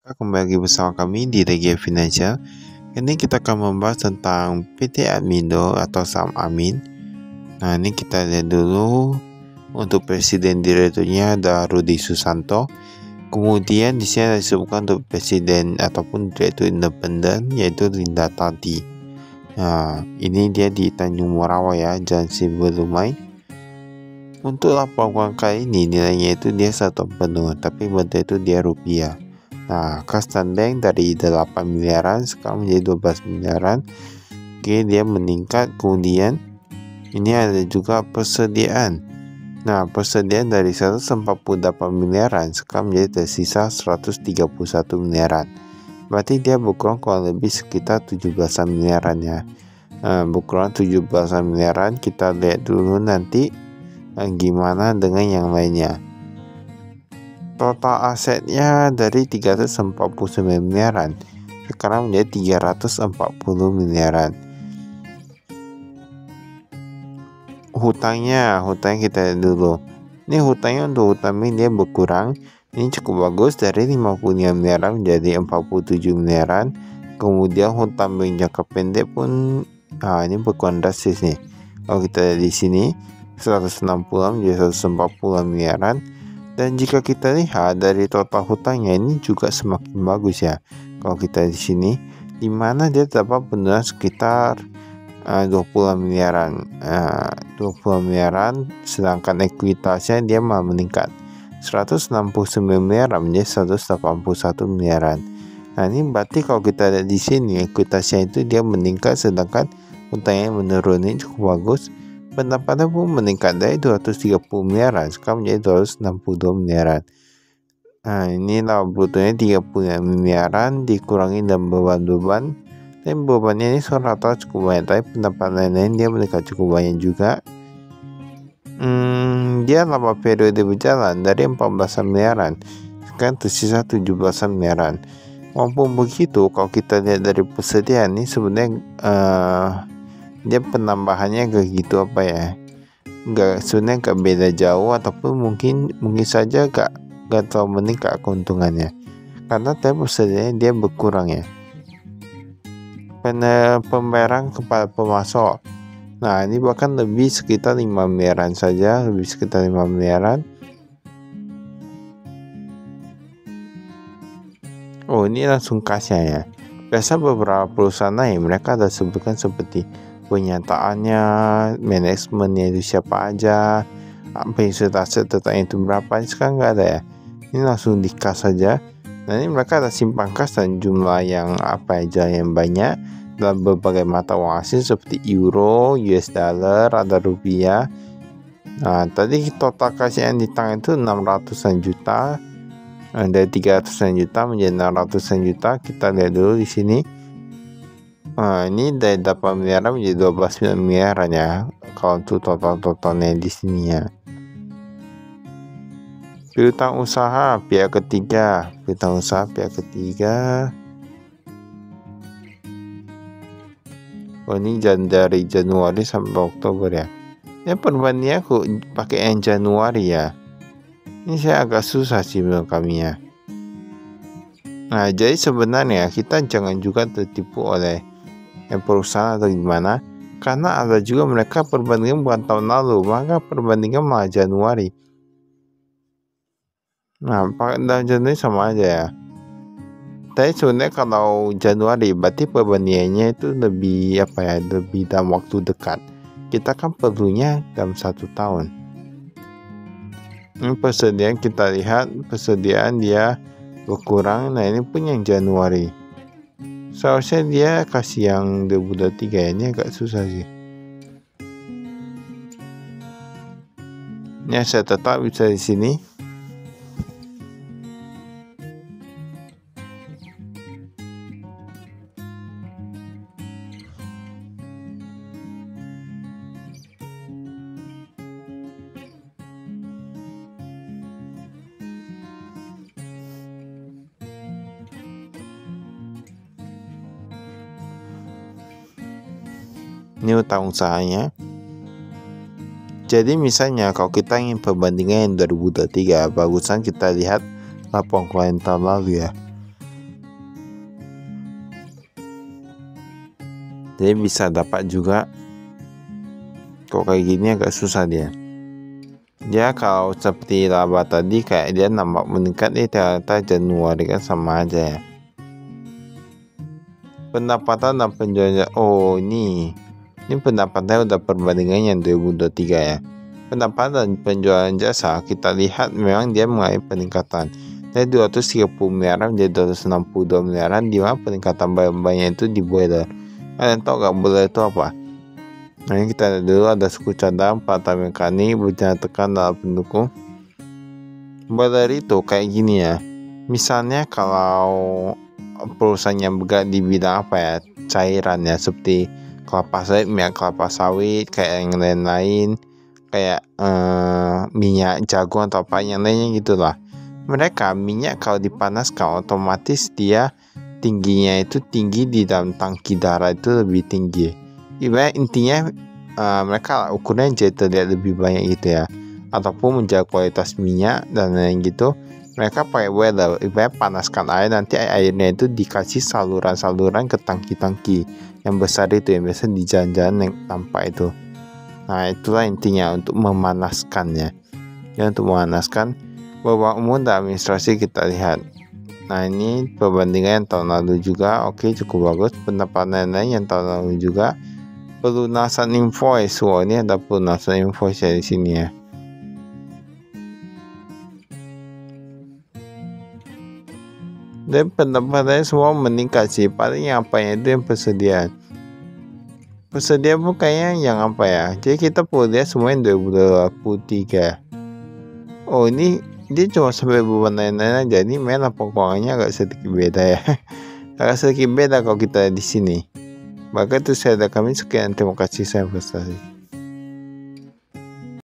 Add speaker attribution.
Speaker 1: Kembali lagi bersama kami di Regia Financial. Ini kita akan membahas tentang PT Admindo atau saham Amin. Nah, ini kita lihat dulu. Untuk presiden direkturnya ada Rudi Susanto. Kemudian di sini disebutkan untuk presiden ataupun direktur independen yaitu Linda Tati. Nah, ini dia di Tanjung Morawa ya, Jalan Sibelumai. Untuk laporan kali ini nilainya itu dia 1 penuh, tapi bentuk itu dia rupiah. Nah, Kas Tanbank dari 8 miliaran sekarang menjadi 12 miliaran. Oke, dia meningkat. Kemudian ini ada juga persediaan. Nah, persediaan dari 148 miliaran sekarang menjadi tersisa 131 miliaran. Berarti dia berkurang kurang lebih sekitar 17 miliaran ya. Berkurang 17 miliaran. Kita lihat dulu nanti gimana dengan yang lainnya. Total asetnya dari 349 miliaran sekarang menjadi 340 miliaran. Hutangnya kita lihat dulu. Ini hutangnya untuk hutang ini dia berkurang. Ini cukup bagus dari 55 miliaran menjadi 47 miliaran. Kemudian hutang bank jangka pendek pun ini berkurang drastis nih. Kalau kita lihat di sini 160 menjadi 140 miliaran. Dan jika kita lihat dari total hutangnya ini juga semakin bagus ya. Kalau kita di sini, di mana dia dapat penurunan sekitar 20 miliaran, 20 miliaran, sedangkan ekuitasnya dia malah meningkat 169 miliaran menjadi 181 miliaran. Nah, ini berarti kalau kita lihat di sini ekuitasnya itu dia meningkat, sedangkan hutangnya menurun. Ini cukup bagus. Pendapatannya pun meningkat dari 230 miliaran sekarang menjadi 262 miliaran. Nah, ini laba brutonya 30 miliaran dikurangi dan beban-beban. Dan bebannya ini rata cukup banyak, tapi pendapatan lain dia meningkat cukup banyak juga. Dia laba periode berjalan dari 14 miliaran sekarang tersisa 17 miliaran. Walaupun begitu, kalau kita lihat dari persediaan ini sebenarnya dia penambahannya gak gitu sebenarnya gak beda jauh, ataupun mungkin saja gak terlalu meningkat keuntungannya karena tapi persediaannya dia berkurang ya. Pembayaran kepada pemasok, nah ini bahkan lebih sekitar 5 miliaran saja, lebih sekitar 5 miliaran. Oh, ini langsung kasnya ya. Biasa beberapa perusahaan lain mereka ada sebutkan seperti penyataannya, manajemennya itu siapa aja, apa yang sudah aset tetapnya itu berapa. Ini sekarang nggak ada ya, ini langsung di kas saja. Nah, ini mereka ada simpan kas dan jumlah yang yang banyak dalam berbagai mata uang asing seperti euro, US dollar, ada rupiah. Nah, tadi total kas yang di tangan itu 600-an juta, dari 300-an juta menjadi 600-an juta. Kita lihat dulu di sini. Ini dari 8 miliaran menjadi 12 miliaran ya, kalau untuk totalnya di sini ya. Piutang usaha pihak ketiga, Oh, ini dari Januari sampai Oktober ya. Ya, perbandingan aku pakai yang Januari ya. Ini saya agak susah sih menurut kami ya. Nah, jadi sebenarnya kita jangan juga tertipu oleh perusahaan atau gimana, karena ada juga mereka perbandingan bukan tahun lalu, maka perbandingan malah Januari. Nah, dalam Januari sama aja ya. Tapi sebenarnya kalau Januari berarti perbandingannya itu lebih lebih dalam waktu dekat. Kita kan perlunya dalam 1 tahun. Ini persediaan, kita lihat persediaan dia berkurang. Nah, ini pun yang Januari. Seharusnya dia kasih yang 2023 ya, ini agak susah sih. Ini saya tetap bisa di sini. Ini utang usahanya. Jadi misalnya kalau kita ingin perbandingan yang 2023, bagusan kita lihat laporan keuangan tahun lalu ya. Jadi bisa dapat juga. Kok kayak gini agak susah dia. Dia kalau seperti laba tadi kayak dia nampak meningkat ternyata Januari kan sama aja ya. Pendapatan dan penjualan. Oh ini pendapatannya udah perbandingan yang 2023 ya. Pendapatan dan penjualan jasa kita lihat memang dia mengalami peningkatan dari 230 miliaran menjadi 262 miliaran, di mana peningkatan banyak itu di boiler. Kalian tahu gak boiler itu apa? Nah ini kita lihat dulu, ada suku cadang, patah mekanik, berjalan tekan dalam pendukung. Boiler itu kayak gini ya. Misalnya kalau perusahaan yang bergerak di bidang apa ya, cairan ya, seperti kelapa sawit, minyak kelapa sawit, kayak yang lain-lain, kayak minyak jagung atau apa yang lainnya gitulah. Mereka minyak kalau dipanaskan otomatis dia tingginya itu tinggi di dalam tangki darah itu lebih tinggi. Ibarat intinya mereka ukurannya jadi terlihat lebih banyak gitu ya, ataupun menjaga kualitas minyak dan lain gitu. Mereka pakai boiler, ibarat panaskan air, nanti airnya itu dikasih saluran-saluran ke tangki-tangki yang besar itu, yang biasa di jalan-jalan yang tampak itu. Nah itulah intinya untuk memanaskannya ya, untuk memanaskan. Bahwa umum dan administrasi kita lihat. Nah ini perbandingan yang tahun lalu juga, oke, cukup bagus. Pendapatan lain yang tahun lalu juga. Pelunasan invoice, wah ini ada pelunasan invoice ya di sini ya. Dan pendapatannya semua meningkat sih, paling apa ya itu yang persediaan bukannya yang apa ya. Jadi kita perlu lihat semuanya 2023. Oh ini dia cuma sampai beban lain-lain aja, ini memang pokoknya agak sedikit beda ya. Agak sedikit beda kalau kita di sini. Maka itu saya ada kami sekian, terima kasih, saya prestasi.